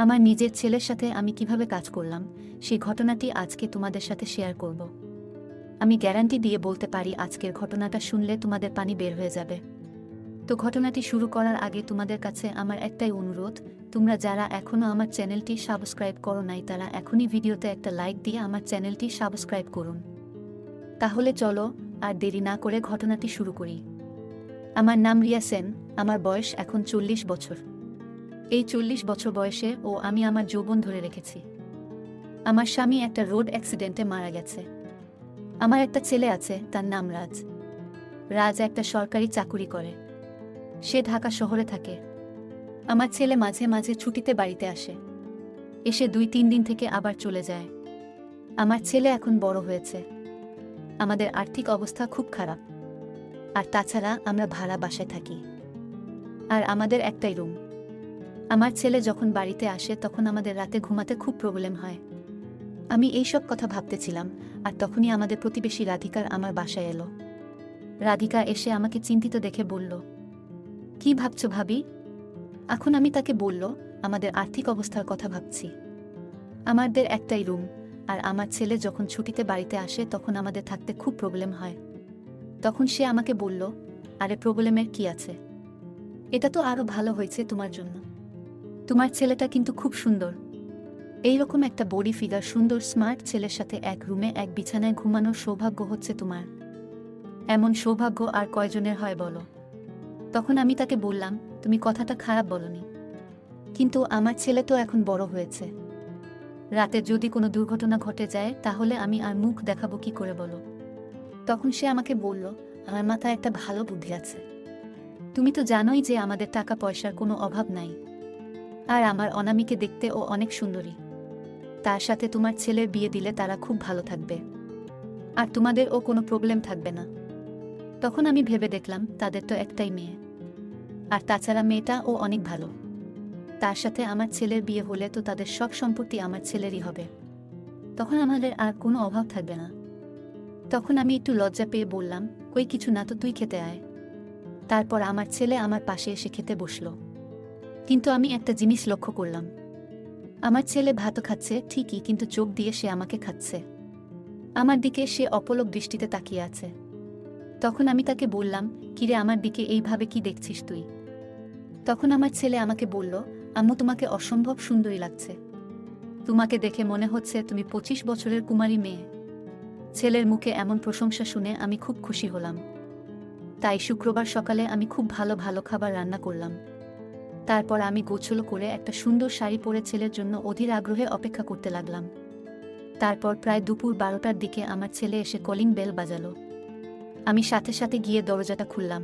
আমার নিজের ছেলের সাথে আমি কিভাবে কাজ করলাম সেই ঘটনাটি আজকে তোমাদের সাথে শেয়ার করব। আমি গ্যারান্টি দিয়ে বলতে পারি আজকের ঘটনাটা শুনলে তোমাদের পানি বের হয়ে যাবে। তো ঘটনাটি শুরু করার আগে তোমাদের কাছে আমার একটাই অনুরোধ, তোমরা যারা এখনও আমার চ্যানেলটি সাবস্ক্রাইব করো নাই তারা এখনই ভিডিওতে একটা লাইক দিয়ে আমার চ্যানেলটি সাবস্ক্রাইব করুন। তাহলে চলো আর দেরি না করে ঘটনাটি শুরু করি। আমার নাম রিয়া সেন, আমার বয়স এখন 40 বছর। এই 40 বছর বয়সে আমি আমার যৌবন ধরে রেখেছি। আমার স্বামী একটা রোড অ্যাক্সিডেন্টে মারা গেছে। আমার একটা ছেলে আছে, তার নাম রাজ। রাজ একটা সরকারি চাকুরি করে, সে ঢাকা শহরে থাকে। আমার ছেলে মাঝে মাঝে ছুটিতে বাড়িতে আসে, এসে 2-3 দিন থেকে আবার চলে যায়। আমার ছেলে এখন বড় হয়েছে, আমাদের আর্থিক অবস্থা খুব খারাপ, আর তাছাড়া আমরা ভাড়া বাসায় থাকি, আর আমাদের একটাই রুম। আমার ছেলে যখন বাড়িতে আসে তখন আমাদের রাতে ঘুমাতে খুব প্রবলেম হয়। আমি এইসব কথা ভাবতেছিলাম, আর তখনই আমাদের প্রতিবেশী রাধিকার আমার বাসায় এলো। রাধিকা এসে আমাকে চিন্তিত দেখে বলল, কি ভাবছো ভাবি? এখন আমি তাকে বলল, আমাদের আর্থিক অবস্থার কথা ভাবছি। আমাদের একটাই রুম, আর আমার ছেলে যখন ছুটিতে বাড়িতে আসে তখন আমাদের থাকতে খুব প্রবলেম হয়। তখন সে আমাকে বলল, আরে প্রবলেমের কি আছে, এটা তো আরো ভালো হয়েছে তোমার জন্য। তোমার ছেলেটা কিন্তু খুব সুন্দর, এইরকম একটা বডি ফিগার সুন্দর স্মার্ট ছেলের সাথে এক রুমে এক বিছানায় ঘুমানোর সৌভাগ্য হচ্ছে তোমার। এমন সৌভাগ্য আর কয়জনের হয় বলো? তখন আমি তাকে বললাম, তুমি কথাটা খারাপ বলনি, কিন্তু আমার ছেলে তো এখন বড় হয়েছে, রাতে যদি কোনো দুর্ঘটনা ঘটে যায় তাহলে আমি আর মুখ দেখাবো কি করে বলো? তখন সে আমাকে বলল, আমার মাথায় একটা ভালো বুদ্ধি আছে। তুমি তো জানোই যে আমাদের টাকা পয়সার কোনো অভাব নাই, আর আমার অনামিকে দেখতে ও অনেক সুন্দরী। তার সাথে তোমার ছেলের বিয়ে দিলে তারা খুব ভালো থাকবে, আর তোমাদের ও কোনো প্রবলেম থাকবে না। তখন আমি ভেবে দেখলাম তাদের তো একটাই মেয়ে, আর তাছাড়া মেয়েটা ও অনেক ভালো। তার সাথে আমার ছেলের বিয়ে হলে তো তাদের সব সম্পত্তি আমার ছেলেরই হবে, তখন আমাদের আর কোনো অভাব থাকবে না। তখন আমি একটু লজ্জা পেয়ে বললাম, কই কিছু না তো, তুই খেতে আয়। তারপর আমার ছেলে আমার পাশে এসে খেতে বসল। কিন্তু আমি একটা জিনিস লক্ষ্য করলাম, আমার ছেলে ভাত খাচ্ছে ঠিকই, কিন্তু চোখ দিয়ে সে আমাকে খাচ্ছে। আমার দিকে সে অপলক দৃষ্টিতে তাকিয়ে আছে। তখন আমি তাকে বললাম, কিরে আমার দিকে এইভাবে কি দেখছিস তুই? তখন আমার ছেলে আমাকে বলল, আম্মু তোমাকে অসম্ভব সুন্দরী লাগছে, তোমাকে দেখে মনে হচ্ছে তুমি 25 বছরের কুমারী মেয়ে। ছেলের মুখে এমন প্রশংসা শুনে আমি খুব খুশি হলাম। তাই শুক্রবার সকালে আমি খুব ভালো ভালো খাবার রান্না করলাম। তারপর আমি গোছল করে একটা সুন্দর শাড়ি পরে ছেলের জন্য অধীর আগ্রহে অপেক্ষা করতে লাগলাম। তারপর প্রায় দুপুর 12টার দিকে আমার ছেলে এসে কলিং বেল বাজালো। আমি সাথে সাথে গিয়ে দরজাটা খুললাম।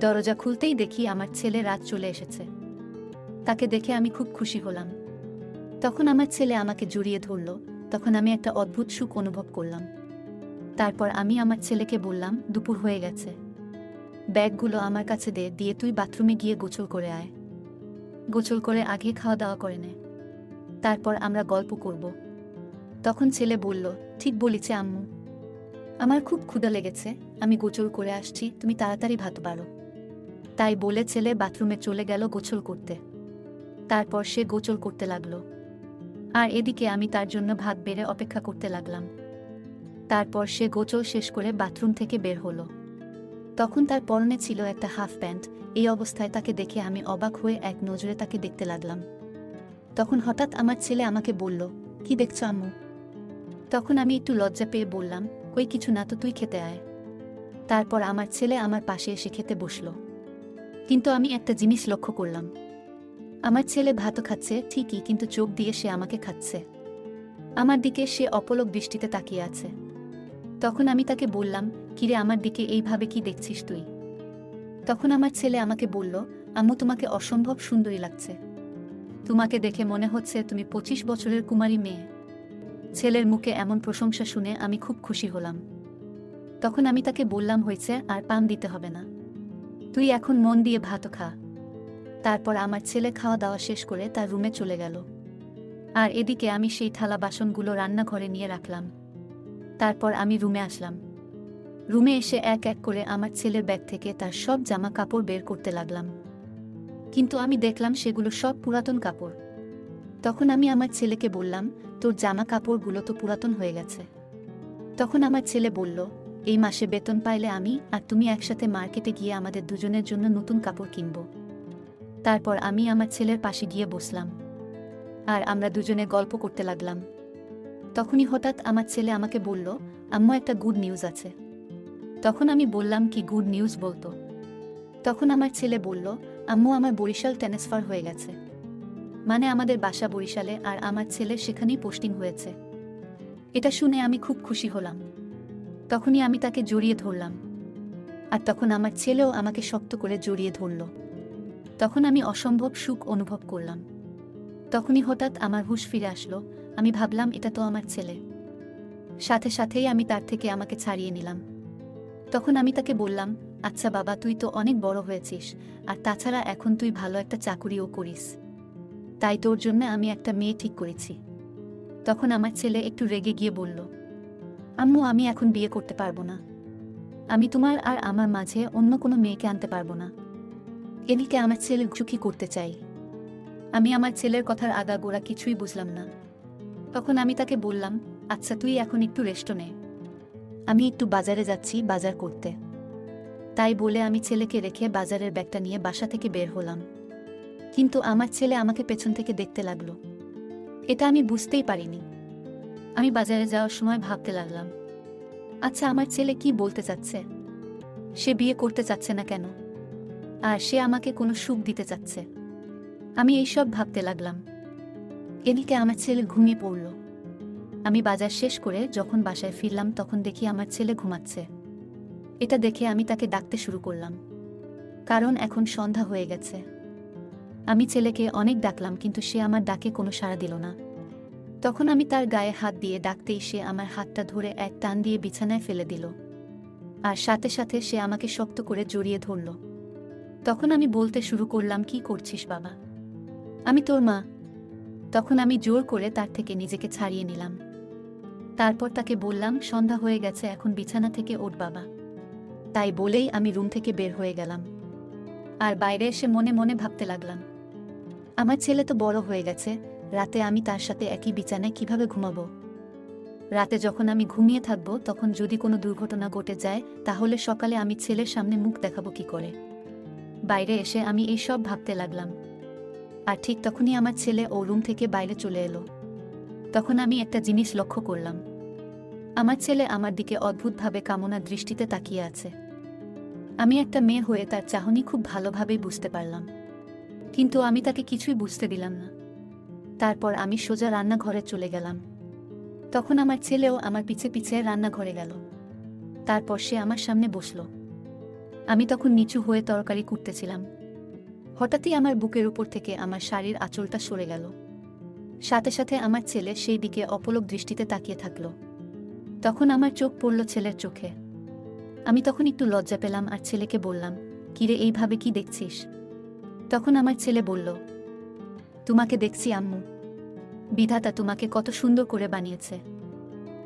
দরজা খুলতেই দেখি আমার ছেলে রাত চলে এসেছে। তাকে দেখে আমি খুব খুশি হলাম। তখন আমার ছেলে আমাকে জড়িয়ে ধরল, তখন আমি একটা অদ্ভুত সুখ অনুভব করলাম। তারপর আমি আমার ছেলেকে বললাম, দুপুর হয়ে গেছে, ব্যাগগুলো আমার কাছে দিয়ে তুই বাথরুমে গিয়ে গোসল করে আয়। গোসল করে আগে খাওয়া দাওয়া করে নে, তারপর আমরা গল্প করব। তখন ছেলে বলল, ঠিক বলিছে আম্মু, আমার খুব ক্ষুধা লেগেছে, আমি গোসল করে আসছি, তুমি তাড়াতাড়ি ভাত বাড়ো। তাই বলে ছেলে বাথরুমে চলে গেল গোসল করতে। তারপর সে গোসল করতে লাগলো, আর এদিকে আমি তার জন্য ভাত বেড়ে অপেক্ষা করতে লাগলাম। তারপর সে গোসল শেষ করে বাথরুম থেকে বের হলো। তখন তার পরনে ছিল একটা হাফ প্যান্ট। এই অবস্থায় তাকে দেখে আমি অবাক হয়ে এক নজরে তাকে দেখতে লাগলাম। তখন হঠাৎ আমার ছেলে আমাকে বলল, কি দেখছো আম্মু? তখন আমি একটু লজ্জা পেয়ে বললাম, কই কিছু না তো, তুই খেতে আয়। তারপর আমার ছেলে আমার পাশে এসে খেতে বসল। কিন্তু আমি একটা জিনিস লক্ষ্য করলাম, আমার ছেলে ভাত খাচ্ছে ঠিকই, কিন্তু চোখ দিয়ে সে আমাকে খাচ্ছে। আমার দিকে সে অপলক দৃষ্টিতে তাকিয়ে আছে। তখন আমি তাকে বললাম, কিরে আমার দিকে এইভাবে কি দেখছিস তুই? তখন আমার ছেলে আমাকে বলল, আম্মু তোমাকে অসম্ভব সুন্দরী লাগছে, তোমাকে দেখে মনে হচ্ছে তুমি 25 বছরের কুমারী মেয়ে। ছেলের মুখে এমন প্রশংসা শুনে আমি খুব খুশি হলাম। তখন আমি তাকে বললাম, হয়েছে, আর পান দিতে হবে না, তুই এখন মন দিয়ে ভাত খা। তারপর আমার ছেলে খাওয়া দাওয়া শেষ করে তার রুমে চলে গেল, আর এদিকে আমি সেই থালা বাসনগুলো রান্নাঘরে নিয়ে রাখলাম। তারপর আমি রুমে আসলাম। রুমে এসে এক এক করে আমার ছেলের ব্যাগ থেকে তার সব জামা কাপড় বের করতে লাগলাম। কিন্তু আমি দেখলাম সেগুলো সব পুরাতন কাপড়। তখন আমি আমার ছেলেকে বললাম, তোর জামা কাপড়গুলো তো পুরাতন হয়ে গেছে। তখন আমার ছেলে বলল, এই মাসে বেতন পাইলে আমি আর তুমি একসাথে মার্কেটে গিয়ে আমাদের দুজনের জন্য নতুন কাপড় কিনব। তারপর আমি আমার ছেলের পাশে গিয়ে বসলাম আর আমরা দুজনে গল্প করতে লাগলাম। তখনই হঠাৎ আমার ছেলে আমাকে বলল, আম্মু একটা গুড নিউজ আছে। তখন আমি বললাম, কি গুড নিউজ বলতো? তখন আমার ছেলে বলল, আম্মু আমার বরিশাল ট্রান্সফার হয়ে গেছে। মানে আমাদের বাসা বরিশালে আর আমার ছেলের সেখানেই পোস্টিং হয়েছে। এটা শুনে আমি খুব খুশি হলাম। তখনই আমি তাকে জড়িয়ে ধরলাম আর তখন আমার ছেলেও আমাকে শক্ত করে জড়িয়ে ধরল। তখন আমি অসম্ভব সুখ অনুভব করলাম। তখনই হঠাৎ আমার হুঁশ ফিরে আসলো। আমি ভাবলাম, এটা তো আমার ছেলে। সাথে সাথেই আমি তার থেকে আমাকে ছাড়িয়ে নিলাম। তখন আমি তাকে বললাম, আচ্ছা বাবা, তুই তো অনেক বড় হয়েছিস, আর তাছাড়া এখন তুই ভালো একটা চাকুরিও করিস, তাই তোর জন্য আমি একটা মেয়ে ঠিক করেছি। তখন আমার ছেলে একটু রেগে গিয়ে বলল, আম্মু আমি এখন বিয়ে করতে পারবো না। আমি তোমার আর আমার মাঝে অন্য কোনো মেয়েকে আনতে পারবো না। এদিকে আমার ছেলে সুখী করতে চাই। আমি আমার ছেলের কথার আগাগোড়া কিছুই বুঝলাম না। তখন আমি তাকে বললাম, আচ্ছা তুই এখন একটু রেস্ট নে, আমি একটু বাজারে যাচ্ছি বাজার করতে। তাই বলে আমি ছেলেকে রেখে বাজারের ব্যাগটা নিয়ে বাসা থেকে বের হলাম। কিন্তু আমার ছেলে আমাকে পেছন থেকে দেখতে লাগলো। এটা আমি বুঝতেই পারিনি। আমি বাজারে যাওয়ার সময় ভাবতে লাগলাম, আচ্ছা আমার ছেলে কি বলতে চাচ্ছে? সে বিয়ে করতে চাচ্ছে না কেন? আর সে আমাকে কোনো সুখ দিতে চাচ্ছে? আমি এইসব ভাবতে লাগলাম। এদিকে আমার ছেলে ঘুমিয়ে পড়ল। আমি বাজার শেষ করে যখন বাসায় ফিরলাম তখন দেখি আমার ছেলে ঘুমাচ্ছে। এটা দেখে আমি তাকে ডাকতে শুরু করলাম, কারণ এখন সন্ধ্যা হয়ে গেছে। আমি ছেলেকে অনেক ডাকলাম কিন্তু সে আমার ডাকে কোনো সাড়া দিল না। তখন আমি তার গায়ে হাত দিয়ে ডাকতেই সে আমার হাতটা ধরে এক টান দিয়ে বিছানায় ফেলে দিল আর সাথে সাথে সে আমাকে শক্ত করে জড়িয়ে ধরল। তখন আমি বলতে শুরু করলাম, কি করছিস বাবা? আমি তোর মা। তখন আমি জোর করে তার থেকে নিজেকে ছাড়িয়ে নিলাম। তারপর তাকে বললাম, সন্ধ্যা হয়ে গেছে, এখন বিছানা থেকে ওঠ বাবা। তাই বলেই আমি রুম থেকে বের হয়ে গেলাম আর বাইরে এসে মনে মনে ভাবতে লাগলাম, আমার ছেলে তো বড় হয়ে গেছে, রাতে আমি তার সাথে একই বিছানায় কিভাবে ঘুমাবো? রাতে যখন আমি ঘুমিয়ে থাকবো তখন যদি কোনো দুর্ঘটনা ঘটে যায় তাহলে সকালে আমি ছেলের সামনে মুখ দেখাবো কি করে? বাইরে এসে আমি এই সব ভাবতে লাগলাম। আর ঠিক তখনই আমার ছেলে ও রুম থেকে বাইরে চলে এলো। তখন আমি একটা জিনিস লক্ষ্য করলাম, আমার ছেলে আমার দিকে অদ্ভুতভাবে কামনা দৃষ্টিতে তাকিয়ে আছে। আমি একটা মেয়ে হয়ে তার চাহনি খুব ভালোভাবেই বুঝতে পারলাম, কিন্তু আমি তাকে কিছুই বুঝতে দিলাম না। তারপর আমি সোজা রান্নাঘরে চলে গেলাম। তখন আমার ছেলেও আমার পিছে পিছে রান্নাঘরে গেল। তারপর সে আমার সামনে বসল। আমি তখন নিচু হয়ে তরকারি কুটতেছিলাম। হঠাৎই আমার বুকের উপর থেকে আমার শাড়ির আঁচলটা সরে গেল। সাথে সাথে আমার ছেলে সেই দিকে অপলক দৃষ্টিতে তাকিয়ে থাকল। তখন আমার চোখ পড়ল ছেলের চোখে। আমি তখন একটু লজ্জা পেলাম আর ছেলেকে বললাম, কিরে এইভাবে কি দেখছিস? তখন আমার ছেলে বলল, তোমাকে দেখছি আম্মু। বিধাতা তোমাকে কত সুন্দর করে বানিয়েছে,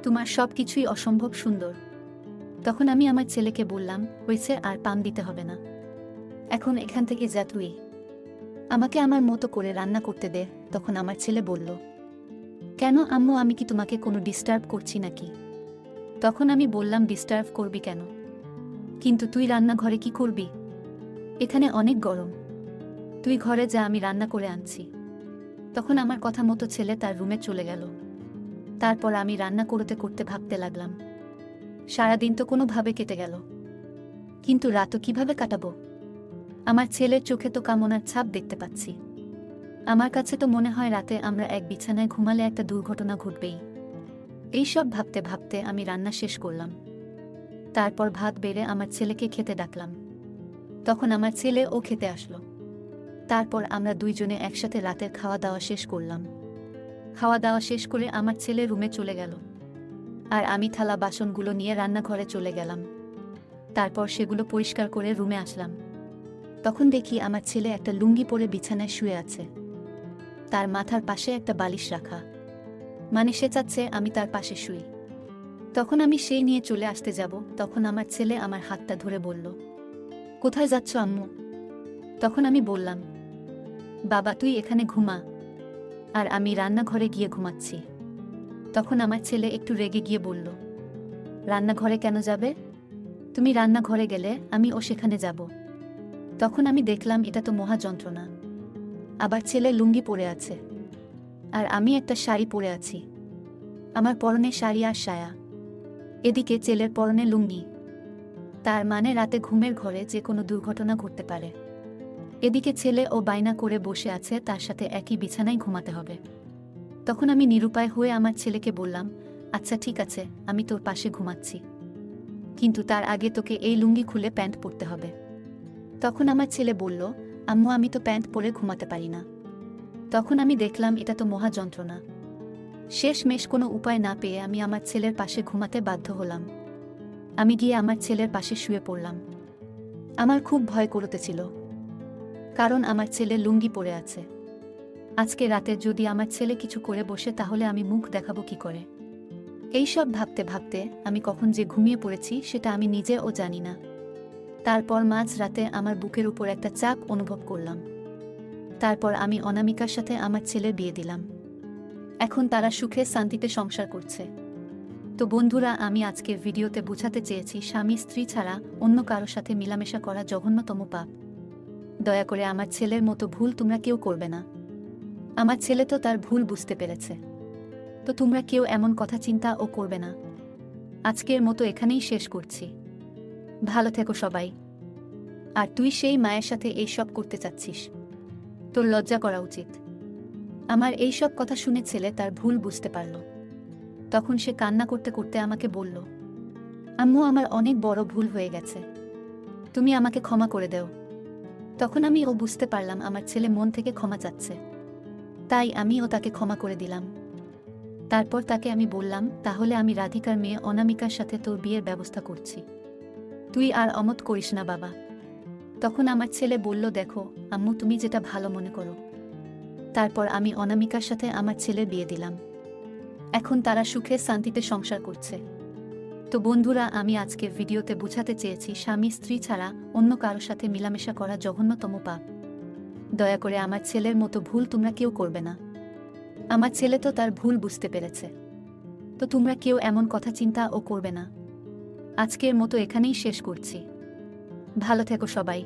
তোমার সব কিছুই অসম্ভব সুন্দর। তখন আমি আমার ছেলেকে বললাম, হয়েছে, আর পাম দিতে হবে না, এখন এখান থেকে যা তুই, আমাকে আমার মতো করে রান্না করতে দে। তখন আমার ছেলে বলল, কেন আম্মু, আমি কি তোমাকে কোনো ডিস্টার্ব করছি নাকি? তখন আমি বললাম, ডিস্টার্ব করবি কেন? কিন্তু তুই রান্নাঘরে কি করবি? এখানে অনেক গরম, তুই ঘরে যা, আমি রান্না করে আনছি। তখন আমার কথা মতো ছেলে তার রুমে চলে গেল। তারপর আমি রান্না করতে করতে ভাবতে লাগলাম, সারাদিন তো কোনোভাবে কেটে গেল, কিন্তু রাতও কিভাবে কাটাবো? আমার ছেলের চোখে তো কামনার ছাপ দেখতে পাচ্ছি। আমার কাছে তো মনে হয় রাতে আমরা এক বিছানায় ঘুমালে একটা দুর্ঘটনা ঘটবেই। এইসব ভাবতে ভাবতে আমি রান্না শেষ করলাম। তারপর ভাত বেড়ে আমার ছেলেকে খেতে ডাকলাম। তখন আমার ছেলে ও খেতে আসলো। তারপর আমরা দুইজনে একসাথে রাতের খাওয়া দাওয়া শেষ করলাম। খাওয়া দাওয়া শেষ করে আমার ছেলে রুমে চলে গেল আর আমি থালা বাসনগুলো নিয়ে রান্নাঘরে চলে গেলাম। তারপর সেগুলো পরিষ্কার করে রুমে আসলাম। তখন দেখি আমার ছেলে একটা লুঙ্গি পরে বিছানায় শুয়ে আছে, তার মাথার পাশে একটা বালিশ রাখা, মানে সে চাচ্ছে আমি তার পাশে শুই। তখন আমি সেই নিয়ে চলে আসতে যাব, তখন আমার ছেলে আমার হাতটা ধরে বলল, কোথায় যাচ্ছ আম্মু? তখন আমি বললাম, বাবা তুই এখানে ঘুমা, আর আমি রান্নাঘরে গিয়ে ঘুমাচ্ছি। তখন আমার ছেলে একটু রেগে গিয়ে বলল, রান্নাঘরে কেন যাবে? তুমি রান্নাঘরে গেলে আমিও সেখানে যাব। তখন আমি দেখলাম এটা তো মহা যন্ত্রণা। আবার ছেলে লুঙ্গি পরে আছে, আর আমি একটা শাড়ি পরে আছি। আমার পরনে শাড়ি আর সায়া, এদিকে ছেলের পরনে লুঙ্গি। তার মানে রাতে ঘুমের ঘরে যে কোনো দুর্ঘটনা ঘটতে পারে। এদিকে ছেলে ও বায়না করে বসে আছে তার সাথে একই বিছানায় ঘুমাতে হবে। তখন আমি নিরুপায় হয়ে আমার ছেলেকে বললাম, আচ্ছা ঠিক আছে, আমি তোর পাশে ঘুমাচ্ছি, কিন্তু তার আগে তোকে এই লুঙ্গি খুলে প্যান্ট পরতে হবে। তখন আমার ছেলে বলল, আম্মু আমি তো প্যান্ট পরে ঘুমাতে পারি না। তখন আমি দেখলাম এটা তো মহা যন্ত্রণা। শেষমেশ কোনো উপায় না পেয়ে আমি আমার ছেলের পাশে ঘুমাতে বাধ্য হলাম। আমি গিয়ে আমার ছেলের পাশে শুয়ে পড়লাম। আমার খুব ভয় করতেছিল, কারণ আমার ছেলে লুঙ্গি পরে আছে। আজকে রাতে যদি আমার ছেলে কিছু করে বসে তাহলে আমি মুখ দেখাবো কি করে? এইসব ভাবতে ভাবতে আমি কখন যে ঘুমিয়ে পড়েছি সেটা আমি নিজেও জানি না। তারপর মাঝ রাতে আমার বুকের উপর একটা চাপ অনুভব করলাম। তারপর আমি অনামিকার সাথে আমার ছেলের বিয়ে দিলাম। এখন তারা সুখে শান্তিতে সংসার করছে। তো বন্ধুরা, আমি আজকের ভিডিওতে বোঝাতে চেয়েছি স্বামী স্ত্রী ছাড়া অন্য কারো সাথে মিলামেশা করা জঘন্যতম পাপ। দয়া করে আমার ছেলের মতো ভুল তোমরা কেউ করবে না। আমার ছেলে তো তার ভুল বুঝতে পেরেছে, তো তোমরা কেউ এমন কথা চিন্তা ও করবে না। আজকের মতো এখানেই শেষ করছি। ভালো থেকো সবাই। আর তুই সেই মায়ের সাথে এইসব করতে চাচ্ছিস, তোর লজ্জা করা উচিত। আমার এইসব কথা শুনে ছেলে তার ভুল বুঝতে পারল। তখন সে কান্না করতে করতে আমাকে বলল, আম্মু আমার অনেক বড় ভুল হয়ে গেছে, তুমি আমাকে ক্ষমা করে দাও। তখন ও বুঝতে পারলাম আমার ছেলে মন থেকে ক্ষমা চাচ্ছে, তাই আমিও তাকে ক্ষমা করে দিলাম। তারপর তাকে আমি বললাম, তাহলে আমি রাধিকার মেয়ে অনামিকার সাথে তোর বিয়ের ব্যবস্থা করছি, তুই আর অমত করিস না বাবা। তখন আমার ছেলে বলল, দেখো আম্মু, তুমি যেটা ভালো মনে করো। তারপর আমি অনামিকার সাথে আমার ছেলের বিয়ে দিলাম। এখন তারা সুখে শান্তিতে সংসার করছে। তো বন্ধুরা, আমি আজকের ভিডিওতে বোঝাতে চেয়েছি স্বামী স্ত্রী ছাড়া অন্য কারো সাথে মিলামেশা করা জঘন্যতম পাপ। দয়া করে আমার ছেলের মতো ভুল তোমরা কেউ করবে না। আমার ছেলে তো তার ভুল বুঝতে পেরেছে, তো তোমরা কেউ এমন কথা চিন্তা ও করবে না। আজকের মতো এখানেই শেষ করছি। ভালো থেকো সবাই।